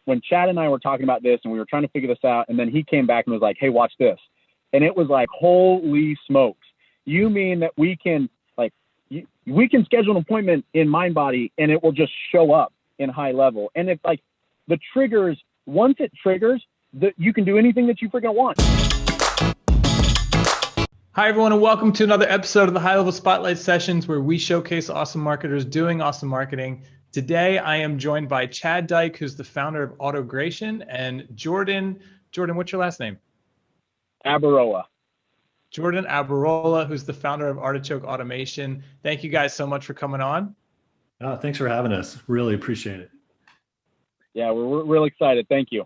when Chad and I were talking about this and we were trying to figure this out, and then he came back and was like, hey, watch this. And it was like, holy smokes. You mean that we can schedule an appointment in MindBody and it will just show up in HighLevel. And if like the triggers, once it triggers, you can do anything that you freaking want. Hi, everyone, and welcome to another episode of the HighLevel Spotlight Sessions, where we showcase awesome marketers doing awesome marketing. Today, I am joined by Chad Dike, who's the founder of Autogration, and Jordan, what's your last name? Abaroa. Jordan Abaroa, who's the founder of Artichoke Automation. Thank you guys so much for coming on. Thanks for having us. Really appreciate it. Yeah, we're really excited. Thank you.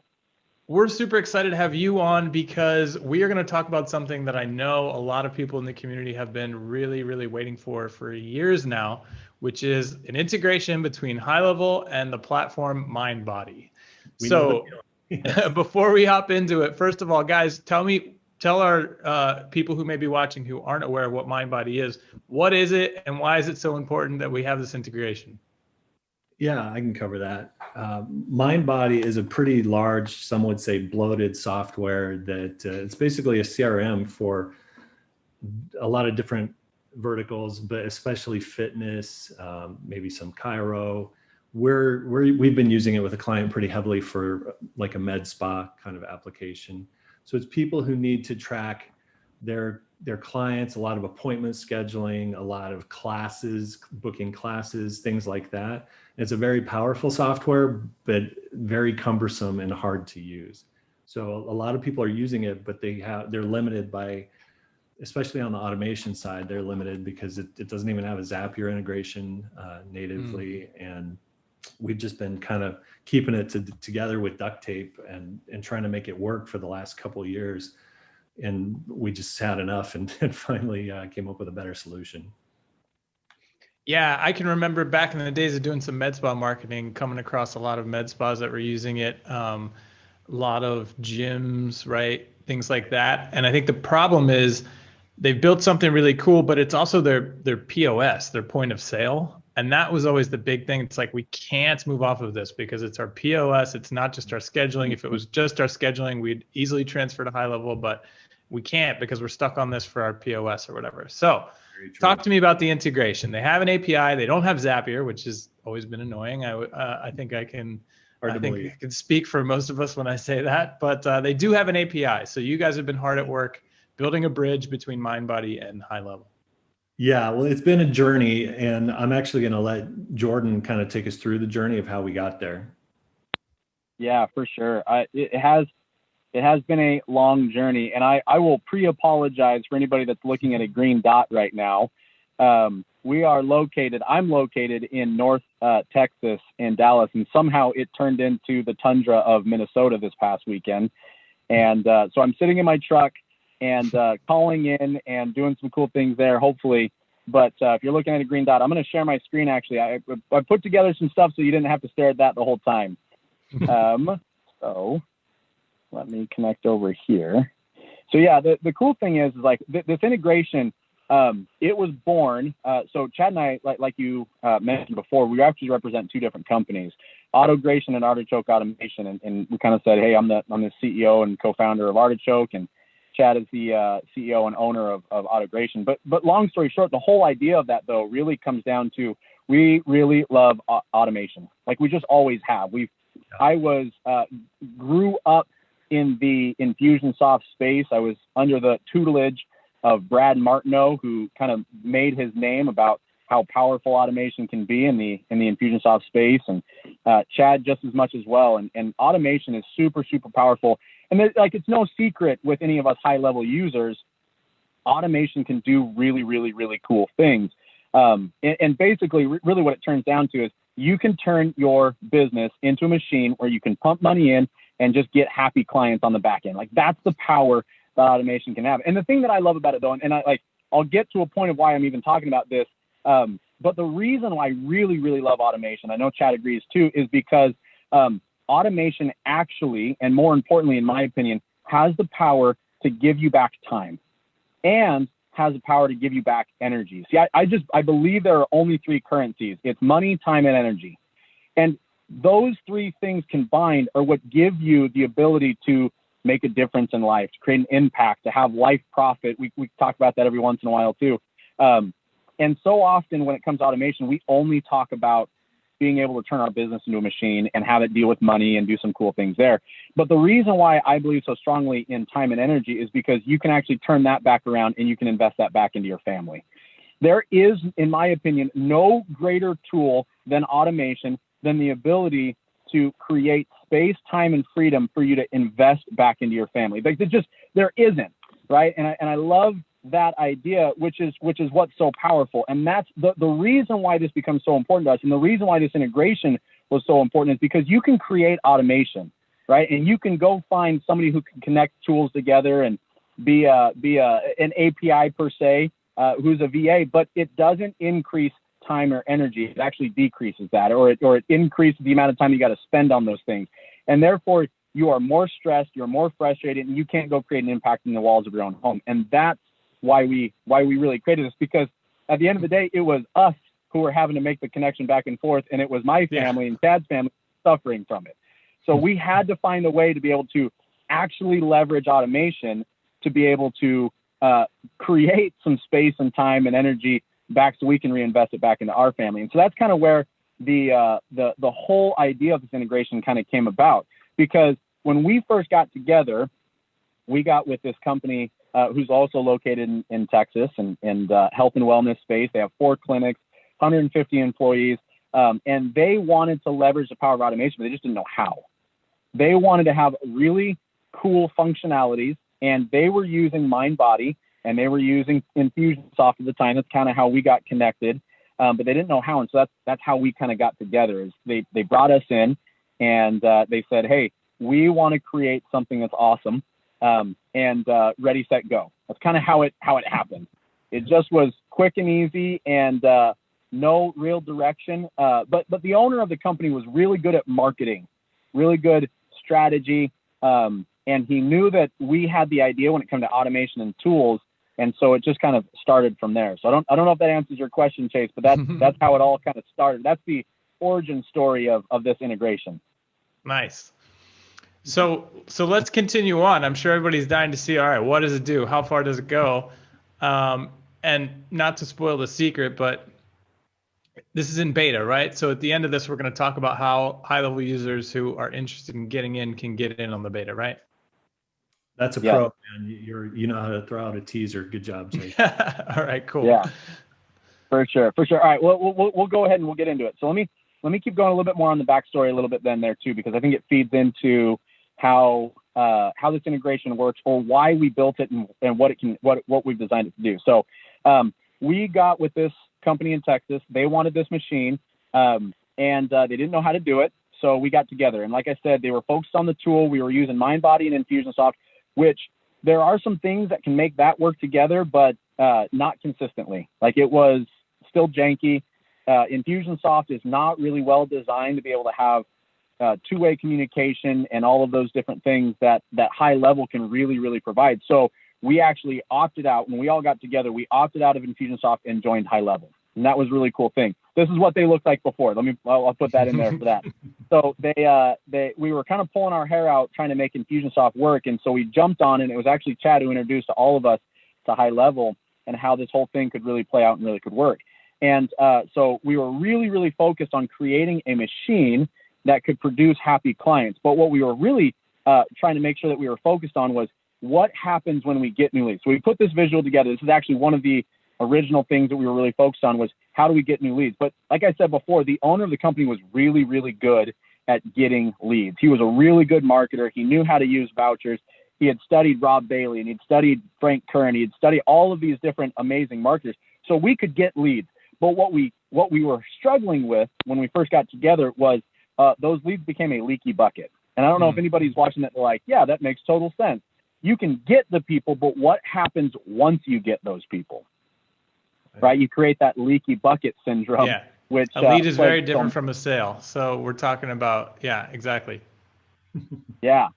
We're super excited to have you on because we are going to talk about something that I know a lot of people in the community have been really, really waiting for years now, which is an integration between HighLevel and the platform MindBody. So before we hop into it, first of all, guys, tell our people who may be watching who aren't aware of what MindBody is, what is it and why is it so important that we have this integration? Yeah, I can cover that. MindBody is a pretty large, some would say bloated software that it's basically a CRM for a lot of different verticals, but especially fitness, maybe some chiro. We've been using it with a client pretty heavily for like a med spa kind of application. So it's people who need to track their clients, a lot of appointment scheduling, a lot of classes, booking classes, things like that. It's a very powerful software, but very cumbersome and hard to use. So a lot of people are using it, but they're limited by, especially on the automation side, they're limited because it doesn't even have a Zapier integration natively. And we've just been kind of keeping it together with duct tape and trying to make it work for the last couple of years. And we just had enough and finally came up with a better solution. Yeah, I can remember back in the days of doing some med spa marketing, coming across a lot of med spas that were using it, a lot of gyms, right? Things like that. And I think the problem is they've built something really cool, but it's also their POS, their point of sale. And that was always the big thing. It's like, we can't move off of this because it's our POS. It's not just our scheduling. If it was just our scheduling, we'd easily transfer to HighLevel, but we can't because we're stuck on this for our POS or whatever. So talk to me about the integration. They have an API. They don't have Zapier, which has always been annoying. I think I can speak for most of us when I say that, but they do have an API. So you guys have been hard at work building a bridge between MindBody and HighLevel. Yeah, well, it's been a journey, and I'm actually going to let Jordan kind of take us through the journey of how we got there. Yeah, for sure. It has been a long journey, and I will pre-apologize for anybody that's looking at a green dot right now. I'm located in North Texas in Dallas, and somehow it turned into the tundra of Minnesota this past weekend. And so I'm sitting in my truck and calling in and doing some cool things there, hopefully. But if you're looking at a green dot, I'm going to share my screen, actually. I put together some stuff so you didn't have to stare at that the whole time. So let me connect over here. So yeah, the cool thing is like this integration, it was born. So Chad and I, like you mentioned before, we actually represent two different companies, Autogration and Artichoke Automation. And we kind of said, hey, I'm the CEO and co-founder of Artichoke, and Chad is the CEO and owner of Autogration. But long story short, the whole idea of that, though, really comes down to we really love automation. Like we just always have. I grew up in the Infusionsoft space. I was under the tutelage of Brad Martineau, who kind of made his name about how powerful automation can be in the Infusionsoft space, and Chad just as much as well. And automation is super, super powerful. And it's no secret with any of us HighLevel users, automation can do really, really, really cool things. And basically, really what it turns down to is you can turn your business into a machine where you can pump money in and just get happy clients on the back end. Like that's the power that automation can have. And the thing that I love about it, though, and I'll get to a point of why I'm even talking about this, but the reason why I really, really love automation, I know Chad agrees too, is because automation actually, and more importantly, in my opinion, has the power to give you back time and has the power to give you back energy. See, I believe there are only three currencies. It's money, time, and energy. And those three things combined are what give you the ability to make a difference in life, to create an impact, to have life profit. We talk about that every once in a while too. And so often when it comes to automation, we only talk about being able to turn our business into a machine and have it deal with money and do some cool things there. But the reason why I believe so strongly in time and energy is because you can actually turn that back around and you can invest that back into your family. There is, in my opinion, no greater tool than automation, than the ability to create space, time, and freedom for you to invest back into your family. Like there isn't, right? And I love that idea, which is what's so powerful. And that's the reason why this becomes so important to us. And the reason why this integration was so important is because you can create automation, right? And you can go find somebody who can connect tools together and be an API per se, who's a VA, but it doesn't increase time or energy. It actually decreases that, or it increases the amount of time you got to spend on those things. And therefore you are more stressed, you're more frustrated, and you can't go create an impact in the walls of your own home. And that's why we really created this, because at the end of the day, it was us who were having to make the connection back and forth. And it was my family and Chad's family suffering from it. So we had to find a way to be able to actually leverage automation to be able to create some space and time and energy back so we can reinvest it back into our family. And so that's kind of where the whole idea of this integration kind of came about, because when we first got together, we got with this company who's also located in Texas and health and wellness space. They have 4 clinics, 150 employees, and they wanted to leverage the power of automation, but they just didn't know how. They wanted to have really cool functionalities, and they were using MindBody and they were using Infusionsoft at the time. That's kind of how we got connected, but they didn't know how. And so that's how we kind of got together. Is they brought us in and they said, hey, we want to create something that's awesome. And ready, set, go. That's kind of how it happened. It just was quick and easy and no real direction. But the owner of the company was really good at marketing, really good strategy. And he knew that we had the idea when it came to automation and tools. And so it just kind of started from there. So I don't know if that answers your question, Chase, but that's how it all kind of started. That's the origin story of this integration. Nice. So let's continue on. I'm sure everybody's dying to see, all right, what does it do? How far does it go? And not to spoil the secret, but this is in beta, right? So at the end of this, we're going to talk about how high-level users who are interested in getting in can get in on the beta, right? That's a pro, man. You know how to throw out a teaser. Good job, Chase. All right, cool. Yeah, for sure. All right, we'll go ahead and we'll get into it. So let me keep going a little bit more on the backstory a little bit then there too, because I think it feeds into how this integration works, or why we built it and what we've designed it to do. So we got with this company in Texas. They wanted this machine, and they didn't know how to do it. So we got together, and like I said, they were focused on the tool. We were using MindBody and Infusionsoft, which there are some things that can make that work together, but not consistently. Like, it was still janky. Infusionsoft is not really well designed to be able to have two-way communication and all of those different things that HighLevel can really provide. So we actually opted out. When we all got together, we opted out of Infusionsoft and joined HighLevel. And that was a really cool thing. This is what they looked like before. I'll put that in there for that. So we were kind of pulling our hair out trying to make Infusionsoft work. And so we jumped on, and it was actually Chad who introduced all of us to HighLevel and how this whole thing could really play out and really could work. And so we were really focused on creating a machine that could produce happy clients. But what we were really trying to make sure that we were focused on was what happens when we get new leads. So we put this visual together. This is actually one of the original things that we were really focused on, was how do we get new leads? But like I said before, the owner of the company was really good at getting leads. He was a really good marketer. He knew how to use vouchers. He had studied Rob Bailey, and he'd studied Frank Kern. He had studied all of these different amazing marketers. So we could get leads. But what we were struggling with when we first got together was those leads became a leaky bucket. And I don't know if anybody's watching that, they're like, yeah, that makes total sense. You can get the people, but what happens once you get those people? Right? You create that leaky bucket syndrome. Yeah. Which a lead is very different from a sale. So we're talking about, yeah, exactly. Yeah.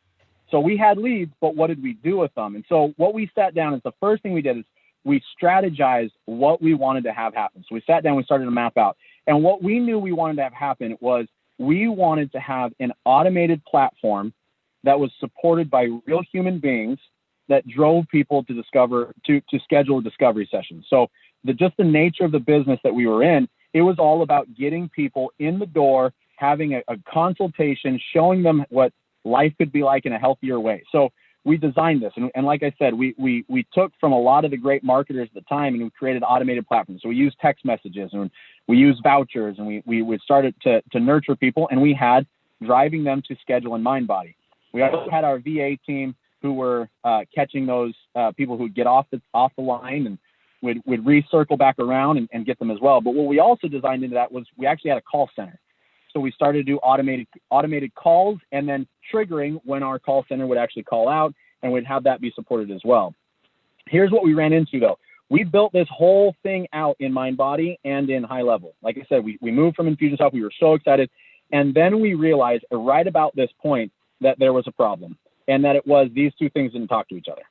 So we had leads, but what did we do with them? And so what we sat down is the first thing we did is we strategized what we wanted to have happen. So we sat down, we started to map out. And what we knew we wanted to have happen was we wanted to have an automated platform that was supported by real human beings that drove people to schedule discovery sessions. So just the nature of the business that we were in, it was all about getting people in the door, having a consultation, showing them what life could be like in a healthier way. So we designed this. And like I said, we took from a lot of the great marketers at the time, and we created automated platforms. So we used text messages, and we used vouchers, and we started to nurture people, and we had driving them to schedule in MindBody. We also had our VA team who were catching those people who would get off the line, and would recircle back around and get them as well. But what we also designed into that was we actually had a call center. So we started to do automated calls, and then triggering when our call center would actually call out, and we'd have that be supported as well. Here's what we ran into though. We built this whole thing out in MindBody and in HighLevel. Like I said, we moved from Infusionsoft. We were so excited. And then we realized right about this point that there was a problem, and that it was these two things didn't talk to each other.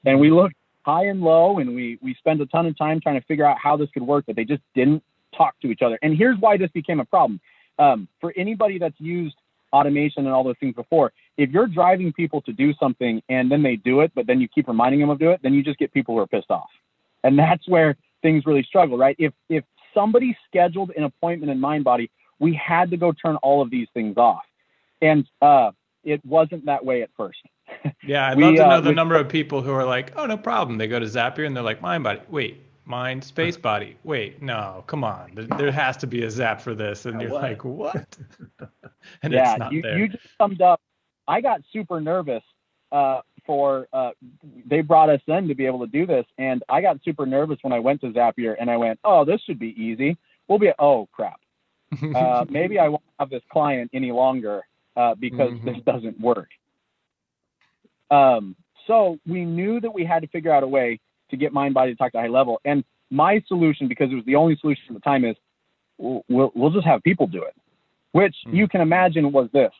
And we looked high and low, and we spent a ton of time trying to figure out how this could work, but they just didn't talk to each other. And here's why this became a problem. For anybody that's used automation and all those things before, if you're driving people to do something and then they do it, but then you keep reminding them of do it, then you just get people who are pissed off. And that's where things really struggle, right? If somebody scheduled an appointment in MindBody, we had to go turn all of these things off. And it wasn't that way at first. Yeah, I'd love to know the number of people who are like, oh, no problem. They go to Zapier and they're like, MindBody. Wait, Mind Space Body. Wait, no, come on. There has to be a Zap for this. And you're like, what? And yeah, it's not there. You just summed up. I got super nervous they brought us in to be able to do this. And I got super nervous when I went to Zapier, and I went, oh, this should be easy. Oh, crap. Maybe I won't have this client any longer because this doesn't work. So we knew that we had to figure out a way to get MindBody to talk to HighLevel. And my solution, because it was the only solution at the time, is we'll just have people do it, which you can imagine was this.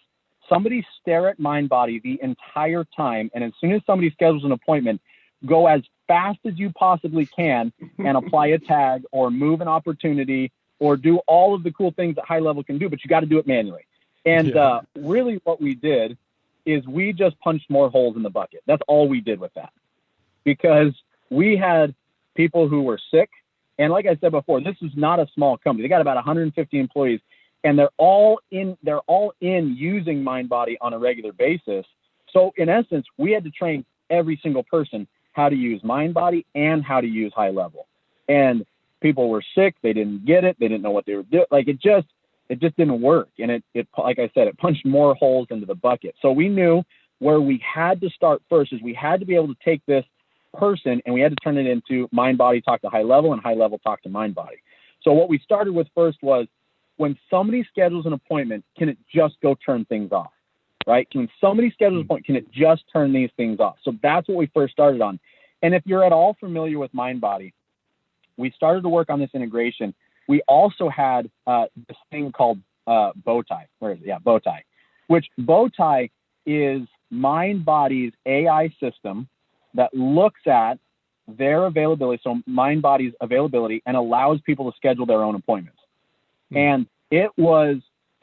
Somebody stare at MindBody the entire time, and as soon as somebody schedules an appointment, go as fast as you possibly can and apply a tag or move an opportunity or do all of the cool things that HighLevel can do, but you got to do it manually. And really what we did is we just punched more holes in the bucket. That's all we did with that, because we had people who were sick. And like I said before, this is not a small company. They got about 150 employees, and they're all in using MindBody on a regular basis. So in essence, we had to train every single person how to use MindBody and how to use HighLevel. And people were sick. They didn't get it. They didn't know what they were doing. Like it just didn't work. And it, like I said, it punched more holes into the bucket. So we knew where we had to start first is we had to be able to take this person and we had to turn it into MindBody talk to HighLevel and HighLevel talk to MindBody. So what we started with first was, when somebody schedules an appointment, can it just go turn things off, right? When somebody schedules an appointment, can it just turn these things off? So that's what we first started on. And if you're at all familiar with MindBody, we started to work on this integration. We also had this thing called Bowtie. Where is it? Yeah, Bowtie. Which Bowtie is MindBody's AI system that looks at their availability, so MindBody's availability, and allows people to schedule their own appointments. And it was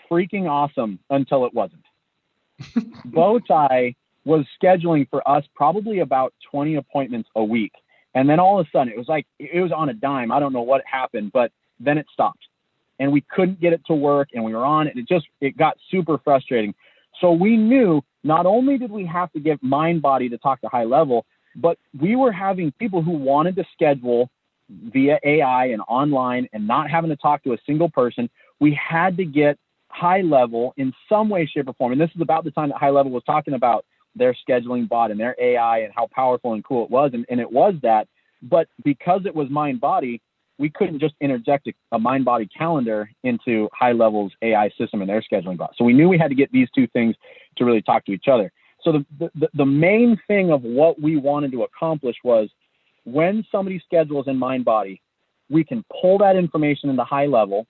freaking awesome until it wasn't. Bowtie was scheduling for us probably about 20 appointments a week. And then all of a sudden it was on a dime. I don't know what happened, but then it stopped and we couldn't get it to work, and we were on it. It got super frustrating. So we knew not only did we have to get MindBody to talk to HighLevel, but we were having people who wanted to schedule via AI and online and not having to talk to a single person. We had to get HighLevel in some way, shape, or form. And this is about the time that HighLevel was talking about their scheduling bot and their AI and how powerful and cool it was. And it was that. But because it was MindBody, we couldn't just interject a MindBody calendar into HighLevel's AI system and their scheduling bot. So we knew we had to get these two things to really talk to each other. So the main thing of what we wanted to accomplish was, when somebody schedules in MindBody, we can pull that information into HighLevel,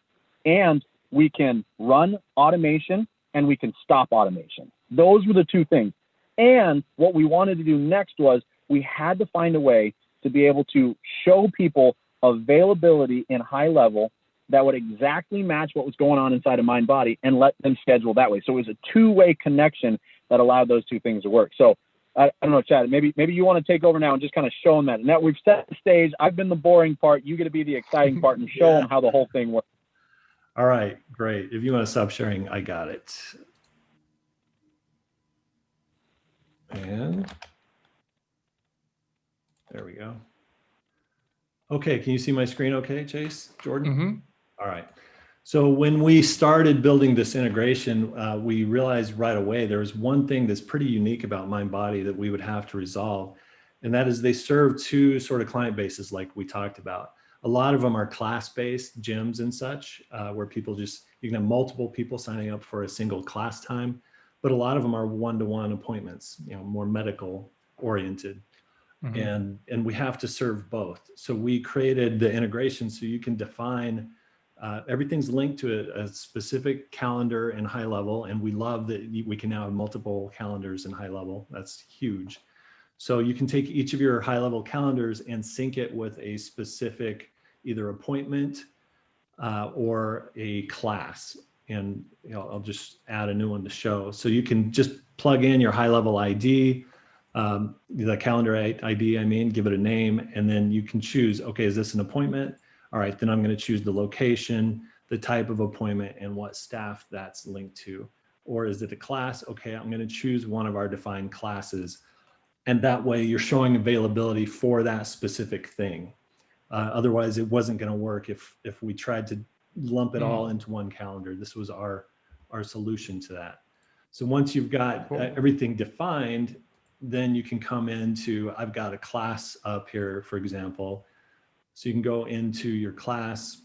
and we can run automation and we can stop automation. Those were the two things. And what we wanted to do next was we had to find a way to be able to show people availability in HighLevel that would exactly match what was going on inside of MindBody and let them schedule that way. So it was a two-way connection that allowed those two things to work. So I don't know, Chad, maybe you want to take over now and just kind of show them that. Now we've set the stage. I've been the boring part. You get to be the exciting part and show them how the whole thing works. All right, great. If you want to stop sharing, I got it. And there we go. Okay, can you see my screen okay, Chase, Jordan? Mm-hmm. All right. So when we started building this integration, we realized right away there was one thing that's pretty unique about MindBody that we would have to resolve, and that is they serve two sort of client bases like we talked about. A lot of them are class-based gyms and such, where people just, you can have multiple people signing up for a single class time, but a lot of them are one-to-one appointments, you know, more medical oriented. Mm-hmm. And we have to serve both. So we created the integration so you can define, everything's linked to a specific calendar in HighLevel. And we love that we can now have multiple calendars in HighLevel. That's huge. So you can take each of your HighLevel calendars and sync it with a specific either appointment or a class. And you know, I'll just add a new one to show. So you can just plug in your HighLevel ID, the calendar ID, I mean, give it a name, and then you can choose, okay, is this an appointment? All right, then I'm going to choose the location, the type of appointment, and what staff that's linked to. Or is it a class? Okay, I'm going to choose one of our defined classes. And that way you're showing availability for that specific thing. Otherwise, it wasn't going to work if we tried to lump it all into one calendar. This was our solution to that. So once you've got everything defined, then you can come into, I've got a class up here, for example. So you can go into your class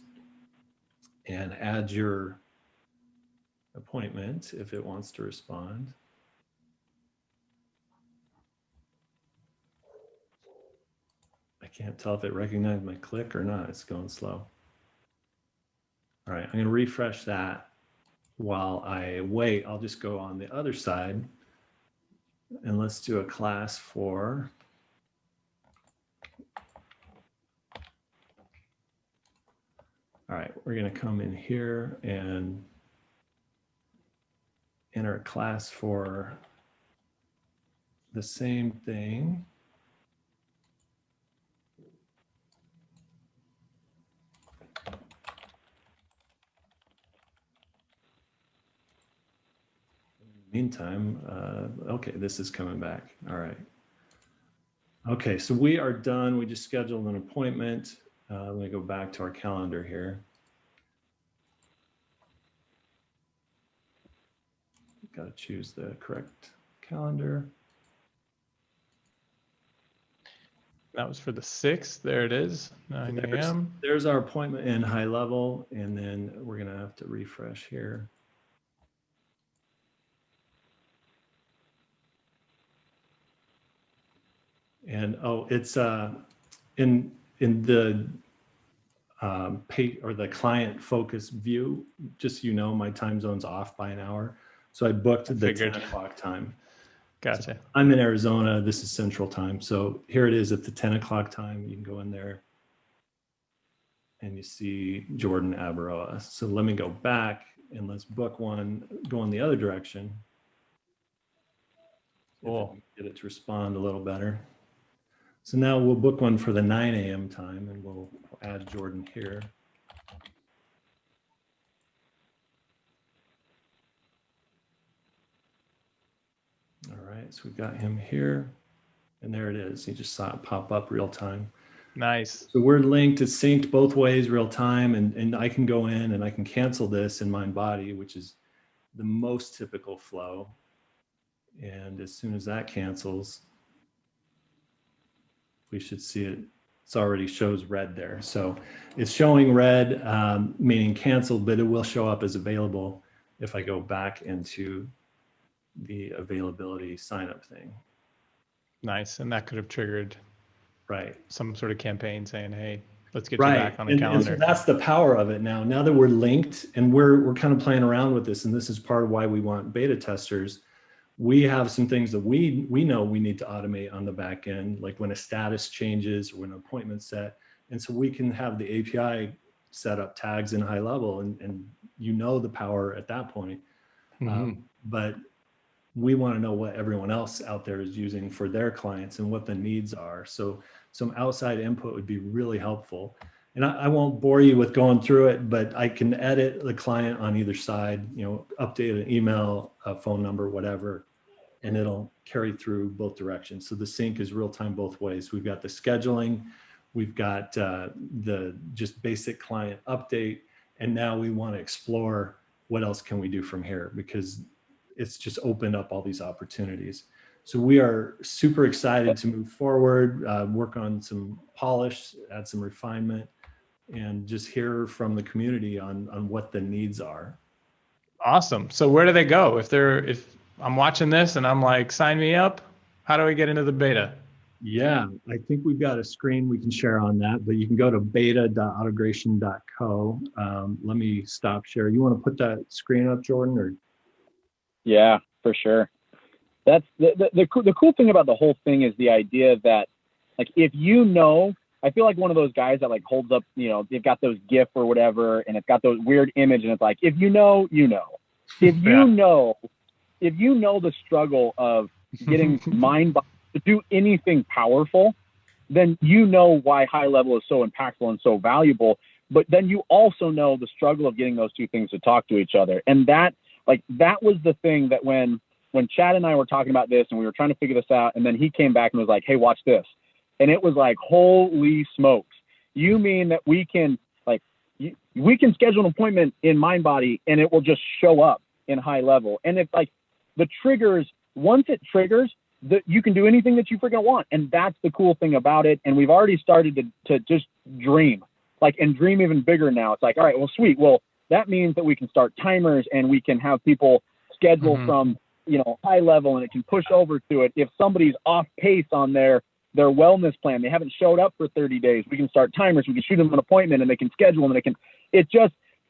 and add your appointment if it wants to respond. I can't tell if it recognized my click or not. It's going slow. All right, I'm going to refresh that. While I wait, I'll just go on the other side and let's do a class for all right, we're going to come in here and enter a class for the same thing. Meantime, okay, this is coming back. All right. Okay, so we are done. We just scheduled an appointment. Let me go back to our calendar here. Got to choose the correct calendar. That was for the 6th. There it is, 9 a.m. There's our appointment in HighLevel, and then we're going to have to refresh here. And oh, it's in the pay or the client focus view. Just so you know, my time zone's off by an hour, so I booked the 10 o'clock time. Gotcha. So I'm in Arizona. This is Central Time, so here it is at the 10 o'clock time. You can go in there, and you see Jordan Abaroa. So let me go back and let's book one. Go in the other direction. Cool. Get it to respond a little better. So now we'll book one for the 9 a.m. time, and we'll add Jordan here. All right, so we've got him here, and there it is. You just saw it pop up real time. Nice. So we're linked, it's synced both ways real time, and I can go in and I can cancel this in MindBody, which is the most typical flow. And as soon as that cancels, we should see it. It's already shows red there. So it's showing red, meaning canceled, but it will show up as available if I go back into the availability sign up thing. Nice. And that could have triggered some sort of campaign saying, hey, let's get you back on a calendar. And so that's the power of it now. Now that we're linked and we're kind of playing around with this, and this is part of why we want beta testers. We have some things that we know we need to automate on the back end, like when a status changes or when an appointment's set. And so we can have the API set up tags in HighLevel, and you know the power at that point. But we want to know what everyone else out there is using for their clients and what the needs are. So some outside input would be really helpful. And I won't bore you with going through it, but I can edit the client on either side, you know, update an email, a phone number, whatever, and it'll carry through both directions. So the sync is real time both ways. We've got the scheduling, we've got the just basic client update, and now we want to explore what else can we do from here, because it's just opened up all these opportunities. So we are super excited to move forward, work on some polish, add some refinement, and just hear from the community on what the needs are. Awesome. So where do they go? If I'm watching this and I'm like, sign me up, how do I get into the beta? Yeah, I think we've got a screen we can share on that, but you can go to beta.autogration.co. Let me stop share. You want to put that screen up, Jordan? Or? Yeah, for sure. That's the cool thing about the whole thing is the idea that, like, if you know, I feel like one of those guys that like holds up, you know, they've got those GIF or whatever, and it's got those weird image, and it's like, if you know, you know. If you know, if you know the struggle of getting MindBody to do anything powerful, then you know why HighLevel is so impactful and so valuable. But then you also know the struggle of getting those two things to talk to each other. And that was the thing that when Chad and I were talking about this and we were trying to figure this out, and then he came back and was like, hey, watch this. And it was like, holy smokes. You mean that we can we can schedule an appointment in MindBody and it will just show up in HighLevel. And it's like the triggers, once it triggers, you can do anything that you freaking want. And that's the cool thing about it. And we've already started to just dream, and dream even bigger now. It's like, all right, well, sweet. Well, that means that we can start timers and we can have people schedule from, HighLevel, and it can push over to it. If somebody's off pace on their wellness plan, they haven't showed up for 30 days, we can start timers, we can shoot them an appointment, and they can schedule them, and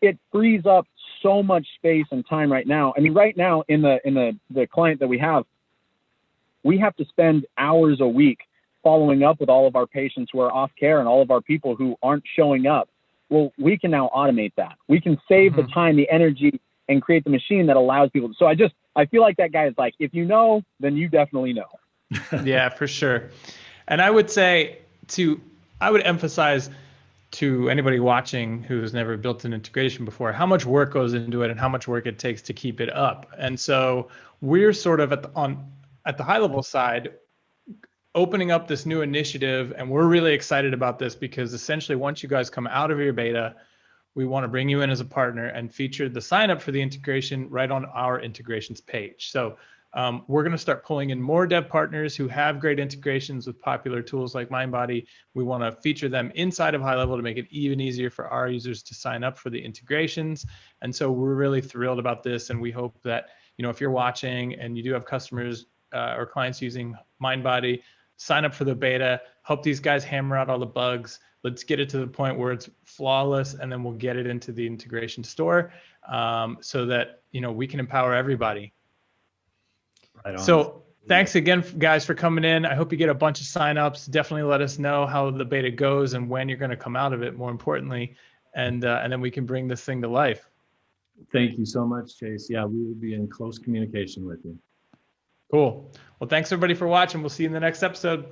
it frees up so much space and time right now. I mean, right now in the client that we have to spend hours a week following up with all of our patients who are off care and all of our people who aren't showing up. Well, we can now automate that. We can save the time, the energy, and create the machine that allows people. So I feel like that guy is like, if you know, then you definitely know. Yeah, for sure. And I would say I would emphasize to anybody watching who's never built an integration before, how much work goes into it and how much work it takes to keep it up. And so we're sort of at the HighLevel side, opening up this new initiative, and we're really excited about this because essentially once you guys come out of your beta, we want to bring you in as a partner and feature the sign up for the integration right on our integrations page. So we're going to start pulling in more dev partners who have great integrations with popular tools like MindBody. We want to feature them inside of HighLevel to make it even easier for our users to sign up for the integrations. And so we're really thrilled about this. And we hope that, if you're watching and you do have customers or clients using MindBody, sign up for the beta, help these guys hammer out all the bugs. Let's get it to the point where it's flawless, and then we'll get it into the integration store so that, we can empower everybody. Right on. So thanks again, guys, for coming in. I hope you get a bunch of signups. Definitely let us know how the beta goes and when you're going to come out of it, more importantly, and then we can bring this thing to life. Thank you so much, Chase. Yeah, we will be in close communication with you. Cool. Well, thanks everybody for watching. We'll see you in the next episode.